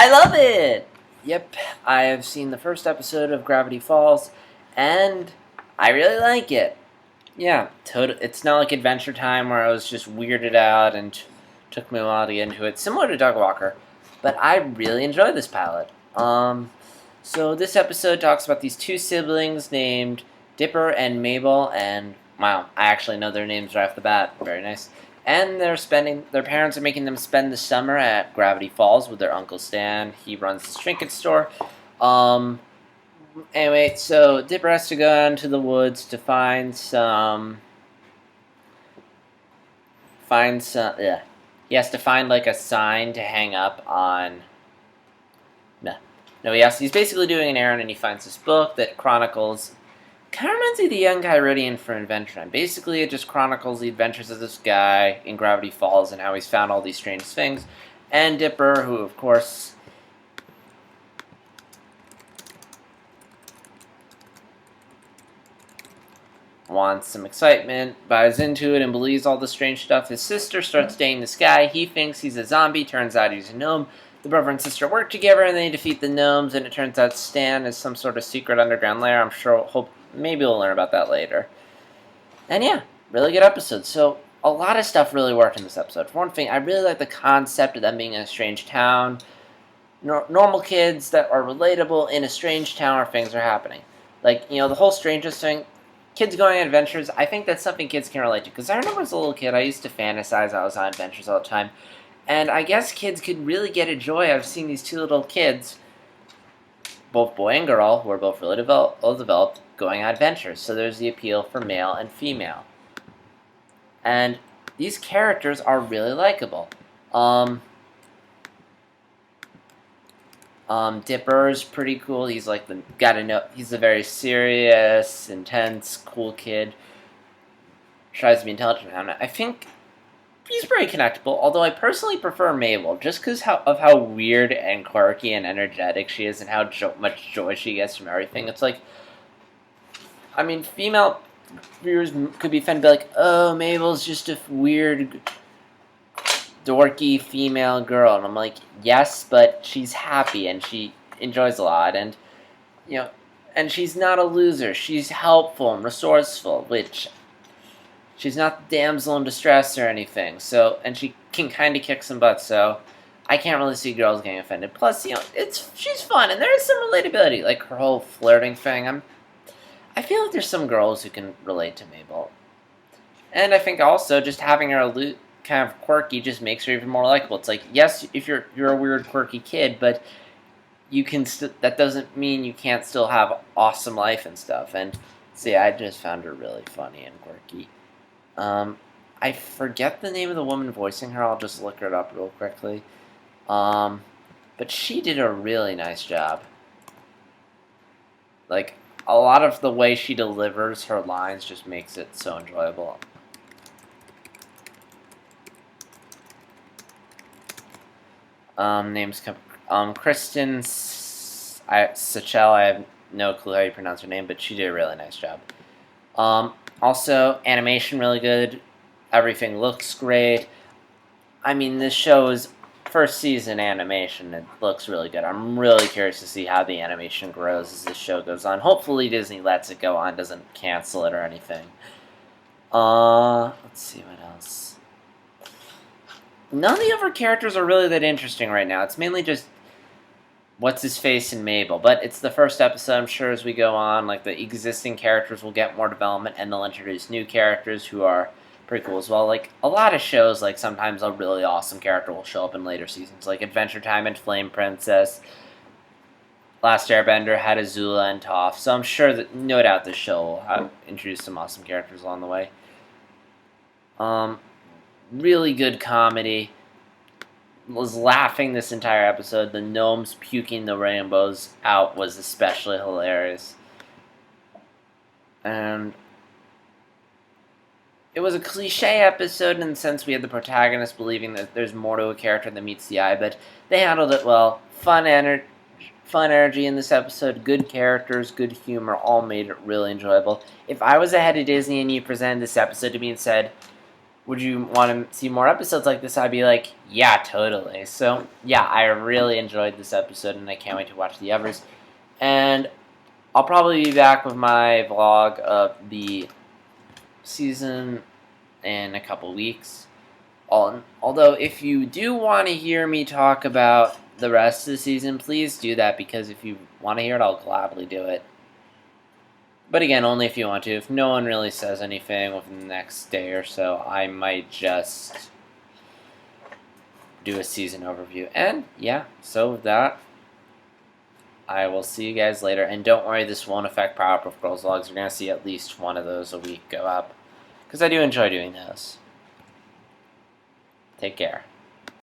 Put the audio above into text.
I love it! Yep, I have seen the first episode of Gravity Falls, and I really like it. Yeah, it's not like Adventure Time where I was just weirded out and took me a while to get into it. Similar to Dog Walker, but I really enjoy this pilot. So this episode talks about these two siblings named Dipper and Mabel, and wow, I actually know their names right off the bat. Very nice. And their parents are making them spend the summer at Gravity Falls with their Uncle Stan. He runs this trinket store. Um, anyway, so Dipper has to go out into the woods to yeah. He has to find like a sign to hang up on. No, he's basically doing an errand and he finds this book that chronicles. Kind of reminds me of the Young Kyridian for Adventure Time. Basically, it just chronicles the adventures of this guy in Gravity Falls and how he's found all these strange things. And Dipper, who of course wants some excitement, buys into it, and believes all the strange stuff. His sister starts dating this guy. He thinks he's a zombie. Turns out he's a gnome. The brother and sister work together, and they defeat the gnomes. And it turns out Stan is some sort of secret underground lair. I'm sure. Maybe we'll learn about that later. And yeah, really good episode. So a lot of stuff really worked in this episode. For one thing, I really like the concept of them being in a strange town. Normal kids that are relatable in a strange town where things are happening. Like, the whole strangest thing. Kids going on adventures, I think that's something kids can relate to. Because I remember as a little kid, I used to fantasize I was on adventures all the time. And I guess kids could really get a joy out of seeing these two little kids, both boy and girl, who are both really developed, going on adventures. So there's the appeal for male and female. And these characters are really likable. Dipper's pretty cool. He's like he's a very serious, intense, cool kid. Tries to be intelligent. And I think he's pretty connectable, although I personally prefer Mabel, just because of how weird and quirky and energetic she is and how much joy she gets from everything. It's like, female viewers could be offended, be like, oh, Mabel's just a weird, dorky female girl. And I'm like, yes, but she's happy and she enjoys a lot. And, and she's not a loser. She's helpful and resourceful, which she's not the damsel in distress or anything. So, and she can kind of kick some butt. So, I can't really see girls getting offended. Plus, she's fun and there is some relatability, like her whole flirting thing. I feel like there's some girls who can relate to Mabel, and I think also just having her kind of quirky just makes her even more likable. It's like, yes, if you're a weird, quirky kid, but you can that doesn't mean you can't still have awesome life and stuff. And see, I just found her really funny and quirky. I forget the name of the woman voicing her. I'll just look her up real quickly. But she did a really nice job. Like, a lot of the way she delivers her lines just makes it so enjoyable. Names Kristen Sachel. I have no clue how you pronounce her name, but she did a really nice job. Also, animation really good. Everything looks great. This show is first season animation. It looks really good. I'm really curious to see how the animation grows as this show goes on. Hopefully Disney lets it go on, doesn't cancel it or anything. Let's see what else. None of the other characters are really that interesting right now. It's mainly just What's-His-Face and Mabel. But it's the first episode. I'm sure as we go on, like, the existing characters will get more development and they'll introduce new characters who are pretty cool as well. Like, a lot of shows, like, sometimes a really awesome character will show up in later seasons. Like Adventure Time and Flame Princess. Last Airbender had Azula and Toph. So I'm sure that, no doubt, this show will introduce some awesome characters along the way. Really good comedy. Was laughing this entire episode. The gnomes puking the rainbows out was especially hilarious. And it was a cliche episode in the sense we had the protagonist believing that there's more to a character than meets the eye, but they handled it well. Fun energy in this episode, good characters, good humor, all made it really enjoyable. If I was the head of Disney and you presented this episode to me and said, would you want to see more episodes like this? I'd be like, yeah, totally. So, yeah, I really enjoyed this episode, and I can't wait to watch the others. And I'll probably be back with my vlog of the season in a couple weeks. Although, if you do want to hear me talk about the rest of the season, please do that, because if you want to hear it, I'll gladly do it. But again, only if you want to. If no one really says anything within the next day or so, I might just do a season overview. And yeah, so with that, I will see you guys later. And don't worry, this won't affect Powerpuff Girls vlogs. You're going to see at least one of those a week go up, because I do enjoy doing those. Take care.